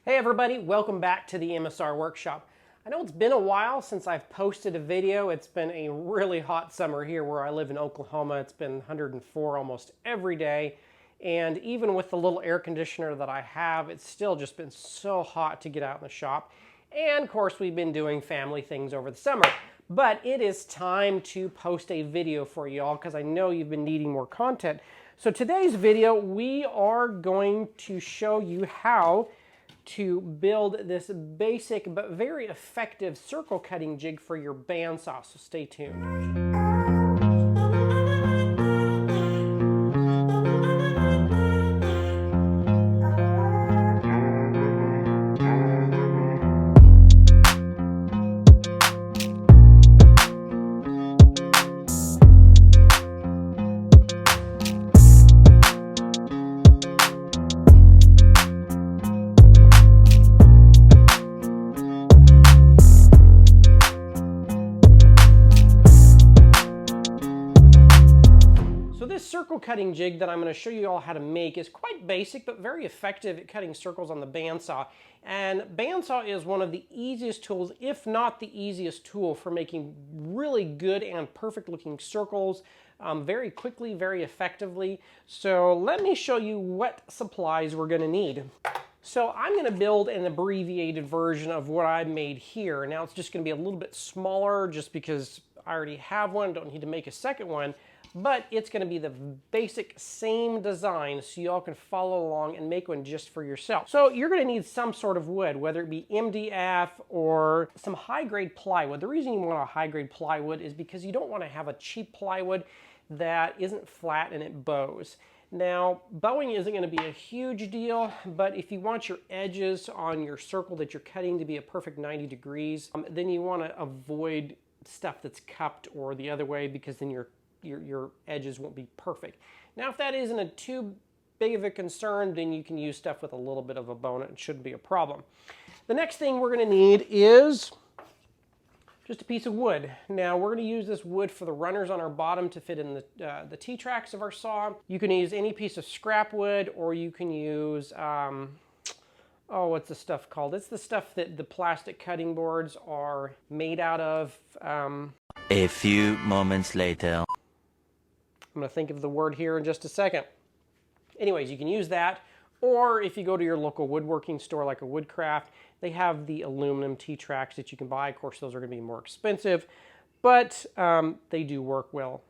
Hey everybody, welcome back to the MSR Workshop. I know it's been a while since I've posted a video. It's been a really hot summer here where I live in Oklahoma. It's been 104 almost every day. And even with the little air conditioner that I have, it's still just been so hot to get out in the shop. And of course, we've been doing family things over the summer. But it is time to post a video for y'all because I know you've been needing more content. So today's video, we are going to show you how to build this basic but very effective circle cutting jig for your bandsaw, so stay tuned. This circle cutting jig that I'm going to show you all how to make is quite basic but very effective at cutting circles on the bandsaw. And bandsaw is one of the easiest tools, if not the easiest tool, for making really good and perfect looking circles very quickly, very effectively. So let me show you what supplies we're going to need. So I'm going to build an abbreviated version of what I made here. Now it's just going to be a little bit smaller just because I already have one, don't need to make a second one. But it's going to be the basic same design so y'all can follow along and make one just for yourself. So you're going to need some sort of wood, whether it be MDF or some high-grade plywood. The reason you want a high-grade plywood is because you don't want to have a cheap plywood that isn't flat and it bows. Now, bowing isn't going to be a huge deal, but if you want your edges on your circle that you're cutting to be a perfect 90 degrees, then you want to avoid stuff that's cupped or the other way, because then your edges won't be perfect. Now, if that isn't too big of a concern, then you can use stuff with a little bit of a bone. It shouldn't be a problem. The next thing we're going to need is just a piece of wood. Now, we're going to use this wood for the runners on our bottom to fit in the T-tracks of our saw. You can use any piece of scrap wood, or you can use, what's the stuff called? It's the stuff that the plastic cutting boards are made out of. A few moments later. I'm going to think of the word here in just a second. Anyways, you can use that, or if you go to your local woodworking store like a Woodcraft, they have the aluminum T-tracks that you can buy. Of course, those are going to be more expensive, but they do work well.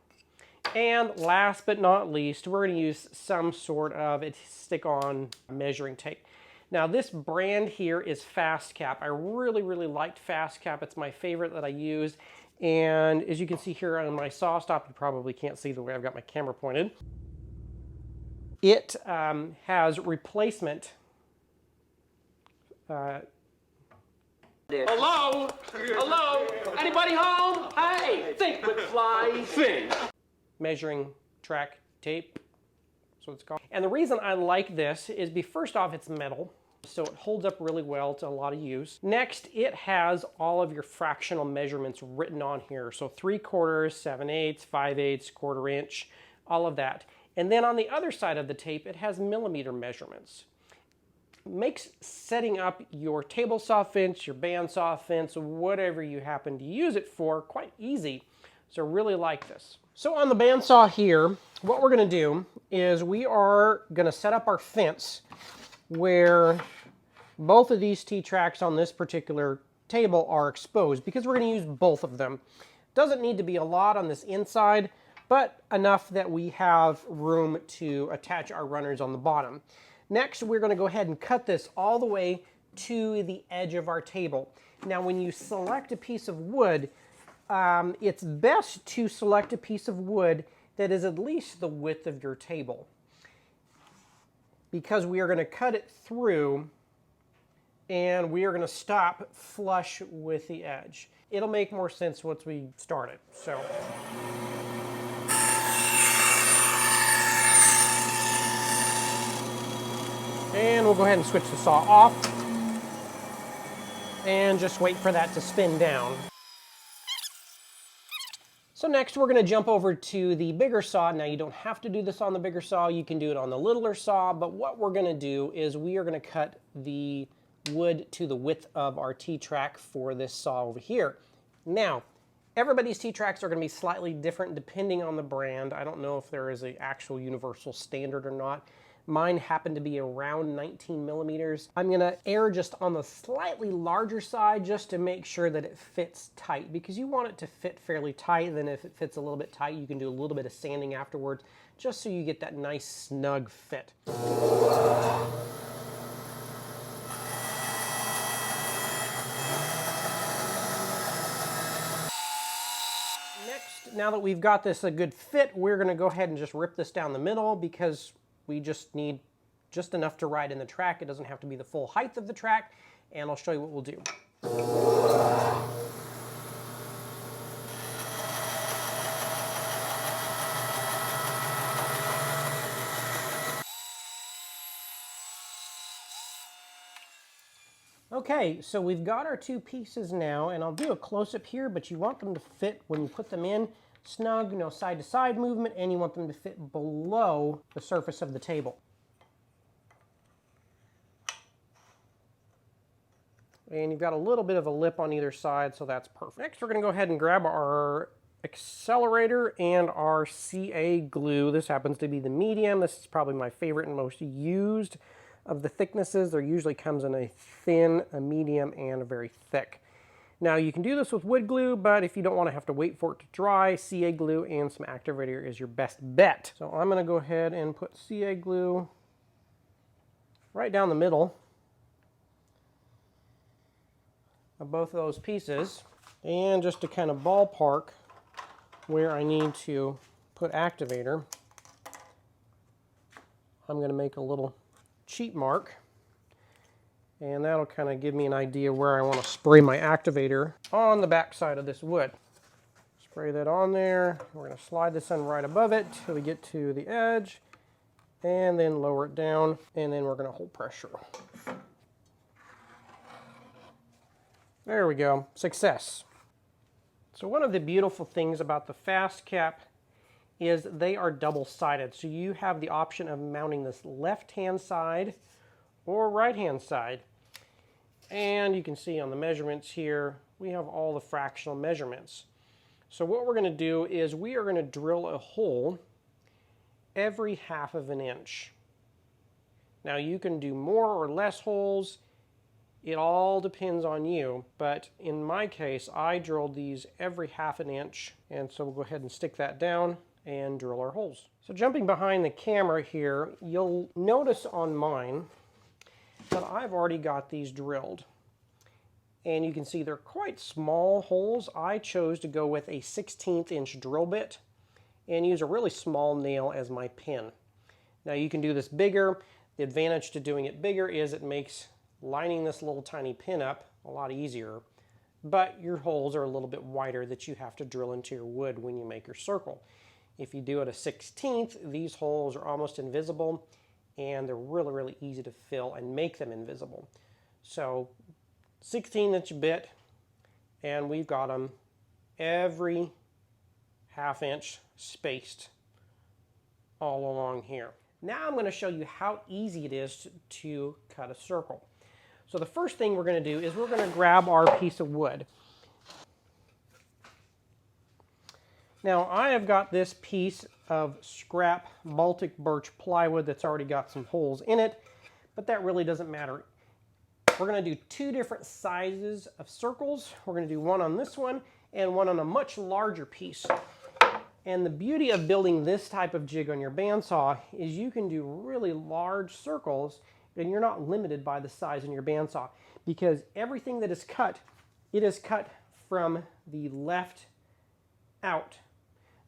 And last but not least, we're going to use some sort of stick-on measuring tape. Now, this brand here is Fast Cap. I really, really liked Fast Cap. It's my favorite that I use. And as you can see here on my saw stop, you probably can't see the way I've got my camera pointed. It has replacement. Hello? Hello? Anybody home? Hey, think McFly, think. Measuring track tape, that's what it's called. And the reason I like this is first off, it's metal, so it holds up really well to a lot of use. Next, it has all of your fractional measurements written on here. So 3/4, 7/8, 5/8, 1/4 inch, all of that. And then on the other side of the tape, it has millimeter measurements. Makes setting up your table saw fence, your bandsaw fence, whatever you happen to use it for, quite easy. So really like this. So on the bandsaw here, what we're gonna do is we are gonna set up our fence where both of these T-tracks on this particular table are exposed, because we're going to use both of them. Doesn't need to be a lot on this inside, but enough that we have room to attach our runners on the bottom. Next, we're going to go ahead and cut this all the way to the edge of our table. Now, when you select a piece of wood, it's best to select a piece of wood that is at least the width of your table, because we are going to cut it through and we are going to stop flush with the edge. It'll make more sense once we start it. So. And we'll go ahead and switch the saw off and just wait for that to spin down. So next we're going to jump over to the bigger saw. Now you don't have to do this on the bigger saw, you can do it on the littler saw, but what we're going to do is we are going to cut the wood to the width of our T-track for this saw over here. Now, everybody's T-tracks are going to be slightly different depending on the brand. I don't know if there is an actual universal standard or not. Mine happen to be around 19 millimeters. I'm going to err just on the slightly larger side just to make sure that it fits tight, because you want it to fit fairly tight. Then if it fits a little bit tight, you can do a little bit of sanding afterwards just so you get that nice snug fit. Next, now that we've got this a good fit, we're going to go ahead and just rip this down the middle, because we just need just enough to ride in the track. It doesn't have to be the full height of the track, and I'll show you what we'll do. Okay, so we've got our two pieces now, and I'll do a close-up here, but you want them to fit when you put them in snug, no side-to-side movement, and you want them to fit below the surface of the table. And you've got a little bit of a lip on either side, so that's perfect. Next, we're going to go ahead and grab our accelerator and our CA glue. This happens to be the medium. This is probably my favorite and most used of the thicknesses. There usually comes in a thin, a medium, and a very thick. Now you can do this with wood glue, but if you don't want to have to wait for it to dry, CA glue and some activator is your best bet. So I'm going to go ahead and put CA glue right down the middle of both of those pieces. And just to kind of ballpark where I need to put activator, I'm going to make a little cheat mark. And that'll kind of give me an idea where I want to spray my activator on the back side of this wood. Spray that on there. We're going to slide this in right above it till we get to the edge, and then lower it down, and then we're going to hold pressure. There we go. Success. So one of the beautiful things about the fast cap is they are double-sided. So you have the option of mounting this left-hand side or right-hand side. And you can see on the measurements here, we have all the fractional measurements. So what we're going to do is we are going to drill a hole every 1/2 inch. Now you can do more or less holes. It all depends on you, but in my case, I drilled these every 1/2 inch, and so we'll go ahead and stick that down and drill our holes. So jumping behind the camera here, you'll notice on mine but I've already got these drilled. And you can see they're quite small holes. I chose to go with a 1/16 inch drill bit and use a really small nail as my pin. Now you can do this bigger. The advantage to doing it bigger is it makes lining this little tiny pin up a lot easier, but your holes are a little bit wider that you have to drill into your wood when you make your circle. If you do it a 1/16, these holes are almost invisible, and they're really, really easy to fill and make them invisible. So 16-inch bit, and we've got them every 1/2 inch spaced all along here. Now I'm going to show you how easy it is to cut a circle. So the first thing we're going to do is we're going to grab our piece of wood. Now I have got this piece of scrap Baltic birch plywood that's already got some holes in it, but that really doesn't matter. We're going to do 2 different sizes of circles. We're going to do one on this one and one on a much larger piece. And the beauty of building this type of jig on your bandsaw is you can do really large circles and you're not limited by the size in your bandsaw, because everything that is cut, it is cut from the left out.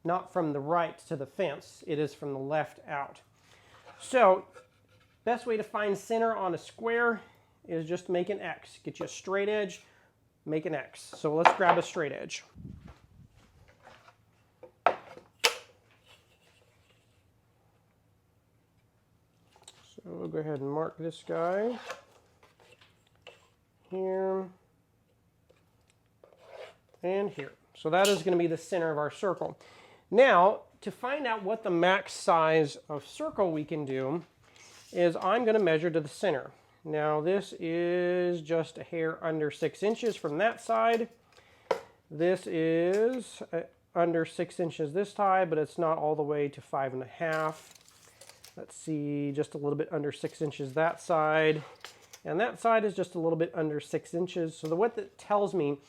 Not from the right to the fence, it is from the left out. So, best way to find center on a square is just make an X. Get you a straight edge, make an X. So let's grab a straight edge. So we'll go ahead and mark this guy here and here. So that is going to be the center of our circle. Now, to find out what the max size of circle we can do is I'm going to measure to the center. Now this is just a hair under 6 inches from that side. This is under 6 inches this side, but it's not all the way to 5.5. Let's see, just a little bit under 6 inches that side. And that side is just a little bit under 6 inches. So what that tells me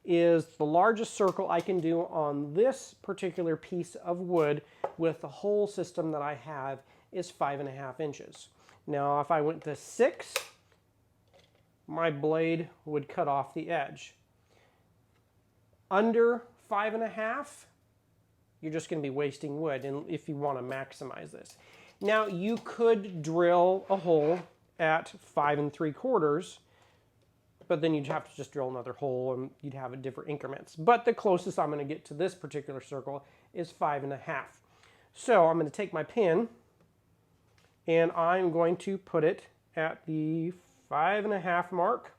is the largest circle I can do on this particular piece of wood with the whole system that I have is 5.5 inches. Now if I went to 6, my blade would cut off the edge. Under 5.5, you're just going to be wasting wood, and if you want to maximize this. Now you could drill a hole at 5 3/4, but then you'd have to just drill another hole and you'd have it different increments. But the closest I'm going to get to this particular circle is 5.5. So I'm going to take my pin and I'm going to put it at the 5.5 mark.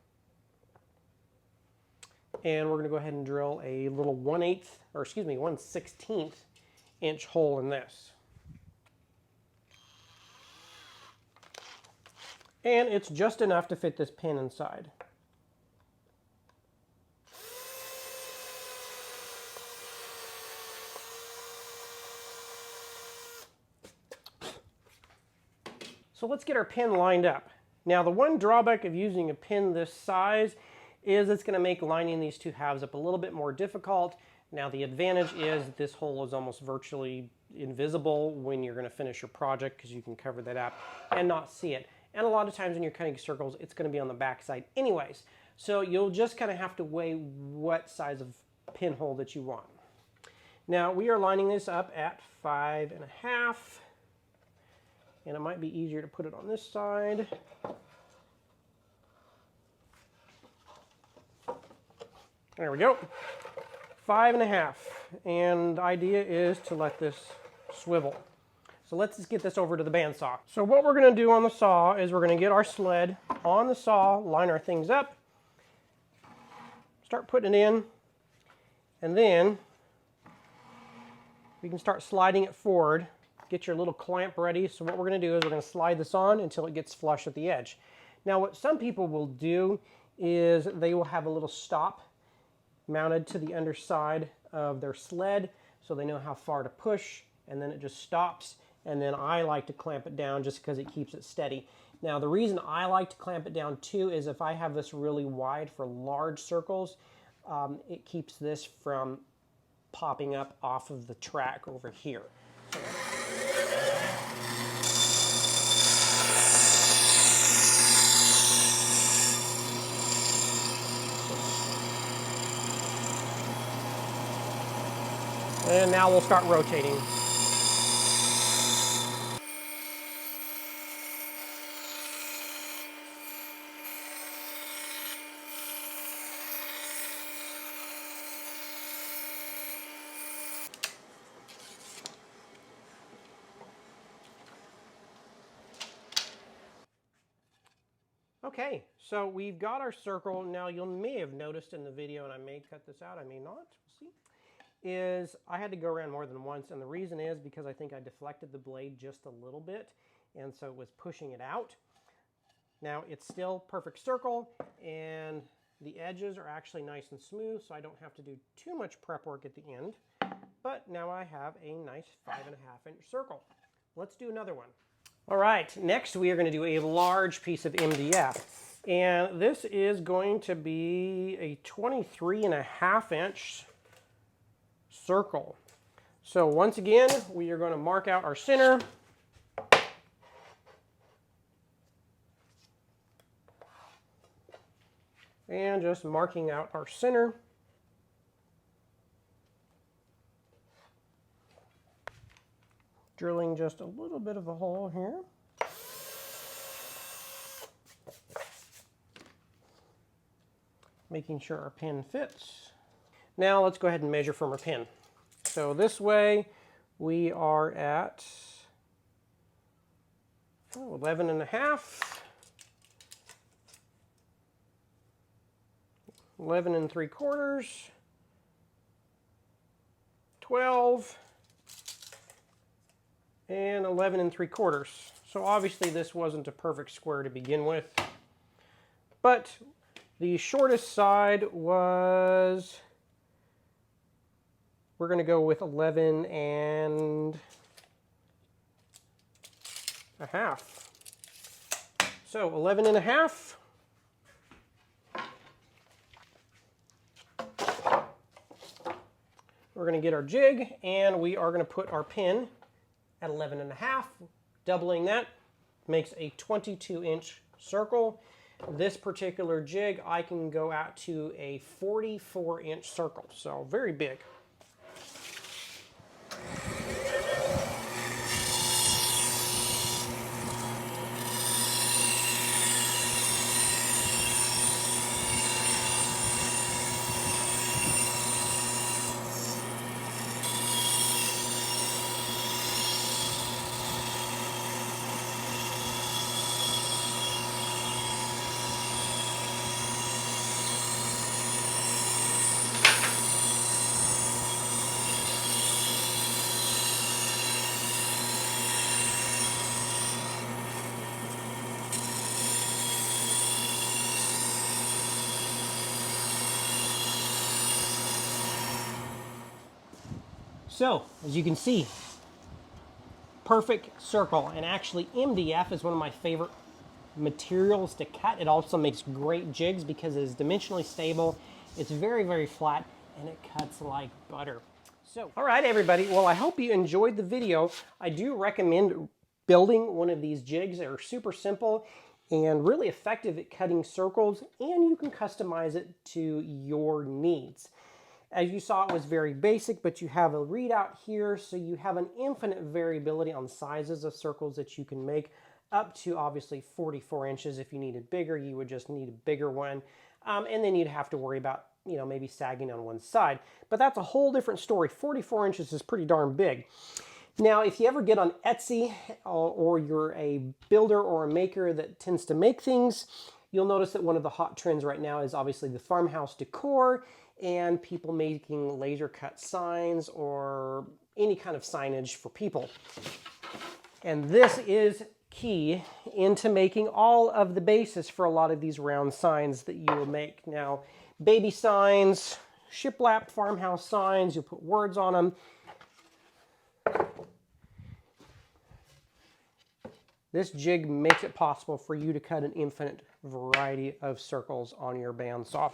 And we're going to go ahead and drill a little 1/16 inch hole in this. And it's just enough to fit this pin inside. So let's get our pin lined up. Now the one drawback of using a pin this size is it's going to make lining these two halves up a little bit more difficult. Now the advantage is this hole is almost virtually invisible when you're going to finish your project because you can cover that up and not see it. And a lot of times when you're cutting circles, it's going to be on the back side anyways. So you'll just kind of have to weigh what size of pinhole that you want. Now we are lining this up at 5.5. And it might be easier to put it on this side. There we go. 5.5. And the idea is to let this swivel. So let's just get this over to the bandsaw. So what we're going to do on the saw is we're going to get our sled on the saw, line our things up, start putting it in, and then we can start sliding it forward. Get your little clamp ready. So what we're going to do is we're going to slide this on until it gets flush at the edge. Now what some people will do is they will have a little stop mounted to the underside of their sled so they know how far to push, and then it just stops. And then I like to clamp it down just because it keeps it steady. Now the reason I like to clamp it down too is if I have this really wide for large circles, it keeps this from popping up off of the track over here. And now we'll start rotating. Okay, so we've got our circle. Now you may have noticed in the video, and I may cut this out, I may not, we'll see, is I had to go around more than once, and the reason is because I think I deflected the blade just a little bit, and so it was pushing it out. Now it's still perfect circle, and the edges are actually nice and smooth, so I don't have to do too much prep work at the end. But now I have a nice 5.5 inch circle. Let's do another one. All right, next we are going to do a large piece of MDF. And this is going to be a 23.5 inch circle. So once again, we are going to mark out our center. And just marking out our center. Drilling just a little bit of a hole here. Making sure our pin fits. Now let's go ahead and measure from our pin. So this way we are at 11.5, 11 3/4, 12, and 11 3/4. So obviously this wasn't a perfect square to begin with. but the shortest side was, we're going to go with 11 and a half. So 11 and a half. We're going to get our jig, and we are going to put our pin at 11 and a half. Doubling that makes a 22-inch circle. This particular jig, I can go out to a 44-inch circle, so very big. So, as you can see, perfect circle. And actually, MDF is one of my favorite materials to cut. It also makes great jigs because it is dimensionally stable. It's very, very flat, and it cuts like butter. So, all right, everybody. Well, I hope you enjoyed the video. I do recommend building one of these jigs. They're super simple and really effective at cutting circles, and you can customize it to your needs. As you saw, it was very basic, but you have a readout here, so you have an infinite variability on sizes of circles that you can make, up to obviously 44 inches. If you needed bigger, you would just need a bigger one. And then you'd have to worry about, you know, maybe sagging on one side. But that's a whole different story. 44 inches is pretty darn big. Now, if you ever get on Etsy or you're a builder or a maker that tends to make things, you'll notice that one of the hot trends right now is obviously the farmhouse decor and people making laser cut signs or any kind of signage for people. And this is key into making all of the bases for a lot of these round signs that you will make. Now, baby signs, shiplap farmhouse signs, you'll put words on them. This jig makes it possible for you to cut an infinite variety of circles on your bandsaw.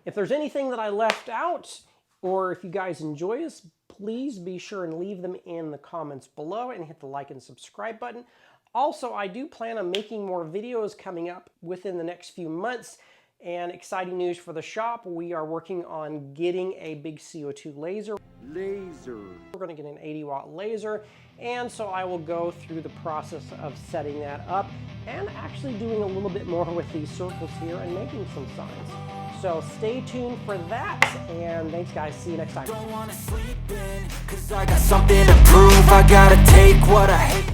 If there's anything that I left out, or if you guys enjoy this, please be sure and leave them in the comments below and hit the like and subscribe button. Also, I do plan on making more videos coming up within the next few months. And exciting news for the shop, we are working on getting a big CO2 laser. We're going to get an 80-watt laser, and so I will go through the process of setting that up and actually doing a little bit more with these circles here and making some signs. So stay tuned for that, and thanks guys, see you next time. Don't wanna sleep in, 'cause I got something to prove. I gotta take what I hate.